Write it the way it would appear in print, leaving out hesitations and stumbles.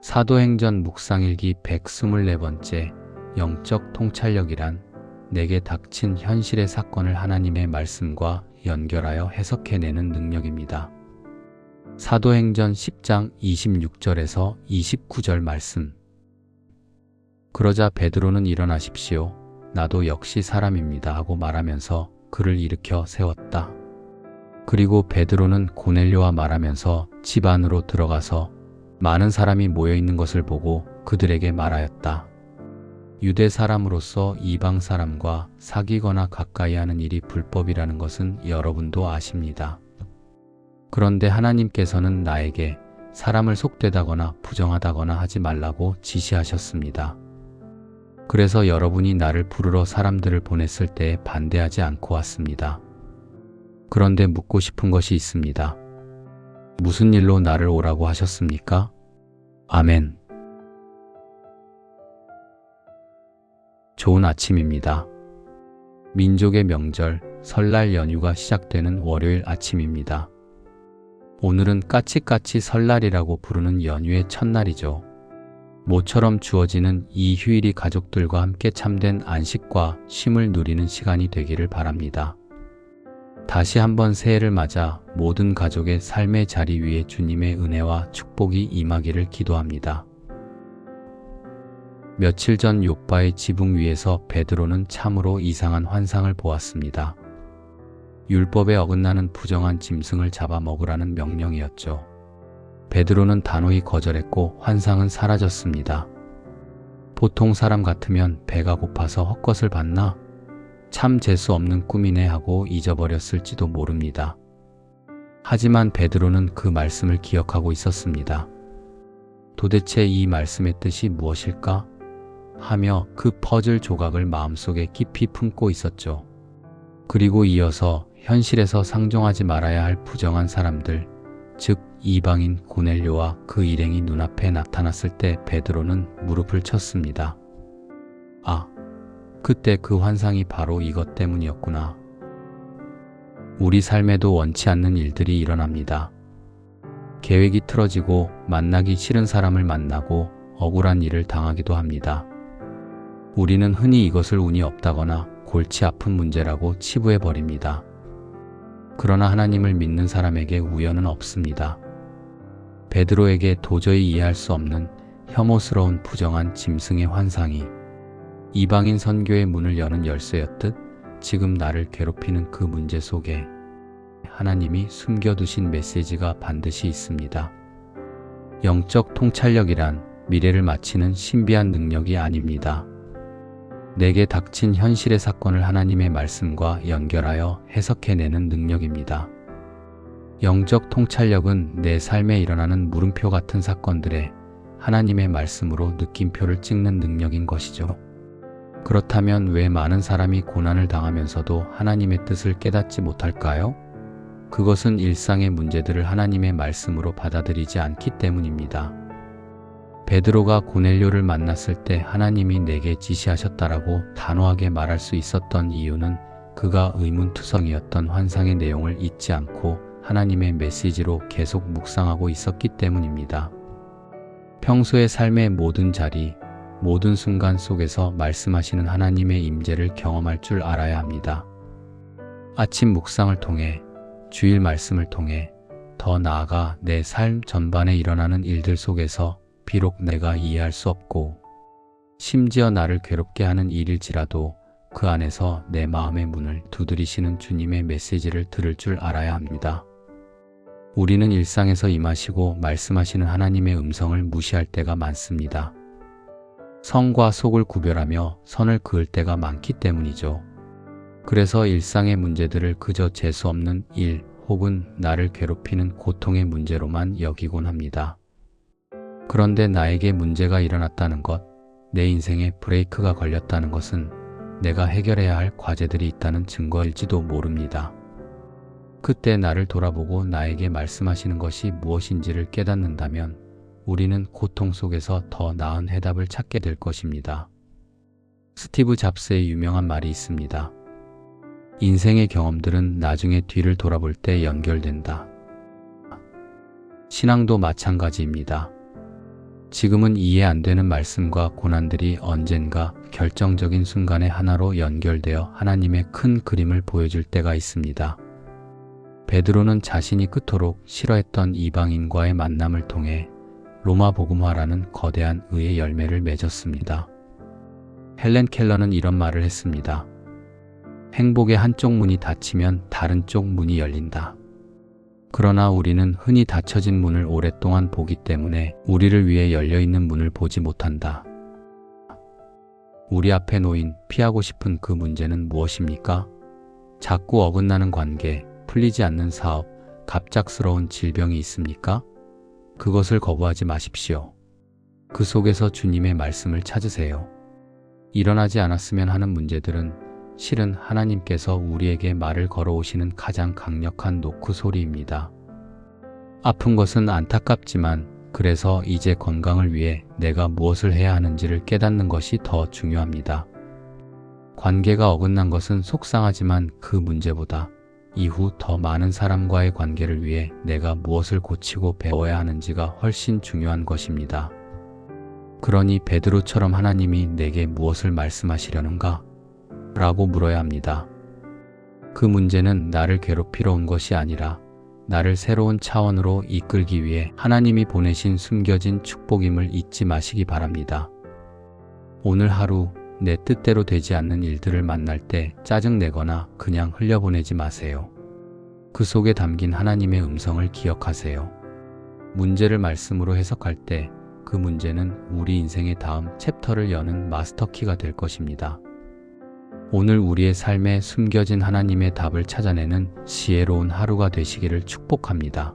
사도행전 묵상일기 124번째 영적 통찰력이란 내게 닥친 현실의 사건을 하나님의 말씀과 연결하여 해석해내는 능력입니다. 사도행전 10장 26절에서 29절 말씀. 그러자 베드로는 일어나십시오. 나도 역시 사람입니다 하고 말하면서 그를 일으켜 세웠다. 그리고 베드로는 고넬료와 말하면서 집 안으로 들어가서 많은 사람이 모여있는 것을 보고 그들에게 말하였다. 유대 사람으로서 이방 사람과 사귀거나 가까이 하는 일이 불법이라는 것은 여러분도 아십니다. 그런데 하나님께서는 나에게 사람을 속되다거나 부정하다거나 하지 말라고 지시하셨습니다. 그래서 여러분이 나를 부르러 사람들을 보냈을 때 반대하지 않고 왔습니다. 그런데 묻고 싶은 것이 있습니다. 무슨 일로 나를 오라고 하셨습니까? 아멘. 좋은 아침입니다. 민족의 명절, 설날 연휴가 시작되는 월요일 아침입니다. 오늘은 까치까치 설날이라고 부르는 연휴의 첫날이죠. 모처럼 주어지는 이 휴일이 가족들과 함께 참된 안식과 쉼을 누리는 시간이 되기를 바랍니다. 다시 한번 새해를 맞아 모든 가족의 삶의 자리 위에 주님의 은혜와 축복이 임하기를 기도합니다. 며칠 전 욥바의 지붕 위에서 베드로는 참으로 이상한 환상을 보았습니다. 율법에 어긋나는 부정한 짐승을 잡아먹으라는 명령이었죠. 베드로는 단호히 거절했고 환상은 사라졌습니다. 보통 사람 같으면 배가 고파서 헛것을 봤나? 참 재수 없는 꿈이네 하고 잊어버렸을지도 모릅니다. 하지만 베드로는 그 말씀을 기억하고 있었습니다. 도대체 이 말씀의 뜻이 무엇일까? 하며 그 퍼즐 조각을 마음속에 깊이 품고 있었죠. 그리고 이어서 현실에서 상종하지 말아야 할 부정한 사람들, 즉 이방인 고넬료와 그 일행이 눈앞에 나타났을 때 베드로는 무릎을 쳤습니다. 그때 그 환상이 바로 이것 때문이었구나. 우리 삶에도 원치 않는 일들이 일어납니다. 계획이 틀어지고 만나기 싫은 사람을 만나고 억울한 일을 당하기도 합니다. 우리는 흔히 이것을 운이 없다거나 골치 아픈 문제라고 치부해버립니다. 그러나 하나님을 믿는 사람에게 우연은 없습니다. 베드로에게 도저히 이해할 수 없는 혐오스러운 부정한 짐승의 환상이 이방인 선교의 문을 여는 열쇠였듯 지금 나를 괴롭히는 그 문제 속에 하나님이 숨겨두신 메시지가 반드시 있습니다. 영적 통찰력이란 미래를 맞히는 신비한 능력이 아닙니다. 내게 닥친 현실의 사건을 하나님의 말씀과 연결하여 해석해내는 능력입니다. 영적 통찰력은 내 삶에 일어나는 물음표 같은 사건들에 하나님의 말씀으로 느낌표를 찍는 능력인 것이죠. 그렇다면 왜 많은 사람이 고난을 당하면서도 하나님의 뜻을 깨닫지 못할까요? 그것은 일상의 문제들을 하나님의 말씀으로 받아들이지 않기 때문입니다. 베드로가 고넬료를 만났을 때 하나님이 내게 지시하셨다라고 단호하게 말할 수 있었던 이유는 그가 의문투성이었던 환상의 내용을 잊지 않고 하나님의 메시지로 계속 묵상하고 있었기 때문입니다. 평소의 삶의 모든 자리, 모든 순간 속에서 말씀하시는 하나님의 임재를 경험할 줄 알아야 합니다. 아침 묵상을 통해, 주일 말씀을 통해, 더 나아가 내 삶 전반에 일어나는 일들 속에서 비록 내가 이해할 수 없고 심지어 나를 괴롭게 하는 일일지라도 그 안에서 내 마음의 문을 두드리시는 주님의 메시지를 들을 줄 알아야 합니다. 우리는 일상에서 임하시고 말씀하시는 하나님의 음성을 무시할 때가 많습니다. 성과 속을 구별하며 선을 그을 때가 많기 때문이죠. 그래서 일상의 문제들을 그저 재수 없는 일 혹은 나를 괴롭히는 고통의 문제로만 여기곤 합니다. 그런데 나에게 문제가 일어났다는 것, 내 인생에 브레이크가 걸렸다는 것은 내가 해결해야 할 과제들이 있다는 증거일지도 모릅니다. 그때 나를 돌아보고 나에게 말씀하시는 것이 무엇인지를 깨닫는다면 우리는 고통 속에서 더 나은 해답을 찾게 될 것입니다. 스티브 잡스의 유명한 말이 있습니다. 인생의 경험들은 나중에 뒤를 돌아볼 때 연결된다. 신앙도 마찬가지입니다. 지금은 이해 안 되는 말씀과 고난들이 언젠가 결정적인 순간에 하나로 연결되어 하나님의 큰 그림을 보여줄 때가 있습니다. 베드로는 자신이 그토록 싫어했던 이방인과의 만남을 통해 로마 복음화라는 거대한 의의 열매를 맺었습니다. 헬렌 켈러는 이런 말을 했습니다. 행복의 한쪽 문이 닫히면 다른 쪽 문이 열린다. 그러나 우리는 흔히 닫혀진 문을 오랫동안 보기 때문에 우리를 위해 열려있는 문을 보지 못한다. 우리 앞에 놓인 피하고 싶은 그 문제는 무엇입니까? 자꾸 어긋나는 관계, 풀리지 않는 사업, 갑작스러운 질병이 있습니까? 그것을 거부하지 마십시오. 그 속에서 주님의 말씀을 찾으세요. 일어나지 않았으면 하는 문제들은 실은 하나님께서 우리에게 말을 걸어오시는 가장 강력한 노크 소리입니다. 아픈 것은 안타깝지만 그래서 이제 건강을 위해 내가 무엇을 해야 하는지를 깨닫는 것이 더 중요합니다. 관계가 어긋난 것은 속상하지만 그 문제보다 이후 더 많은 사람과의 관계를 위해 내가 무엇을 고치고 배워야 하는지가 훨씬 중요한 것입니다. 그러니 베드로처럼 하나님이 내게 무엇을 말씀하시려는가? 라고 물어야 합니다. 그 문제는 나를 괴롭히러 온 것이 아니라 나를 새로운 차원으로 이끌기 위해 하나님이 보내신 숨겨진 축복임을 잊지 마시기 바랍니다. 오늘 하루 내 뜻대로 되지 않는 일들을 만날 때 짜증내거나 그냥 흘려보내지 마세요. 그 속에 담긴 하나님의 음성을 기억하세요. 문제를 말씀으로 해석할 때 그 문제는 우리 인생의 다음 챕터를 여는 마스터키가 될 것입니다. 오늘 우리의 삶에 숨겨진 하나님의 답을 찾아내는 지혜로운 하루가 되시기를 축복합니다.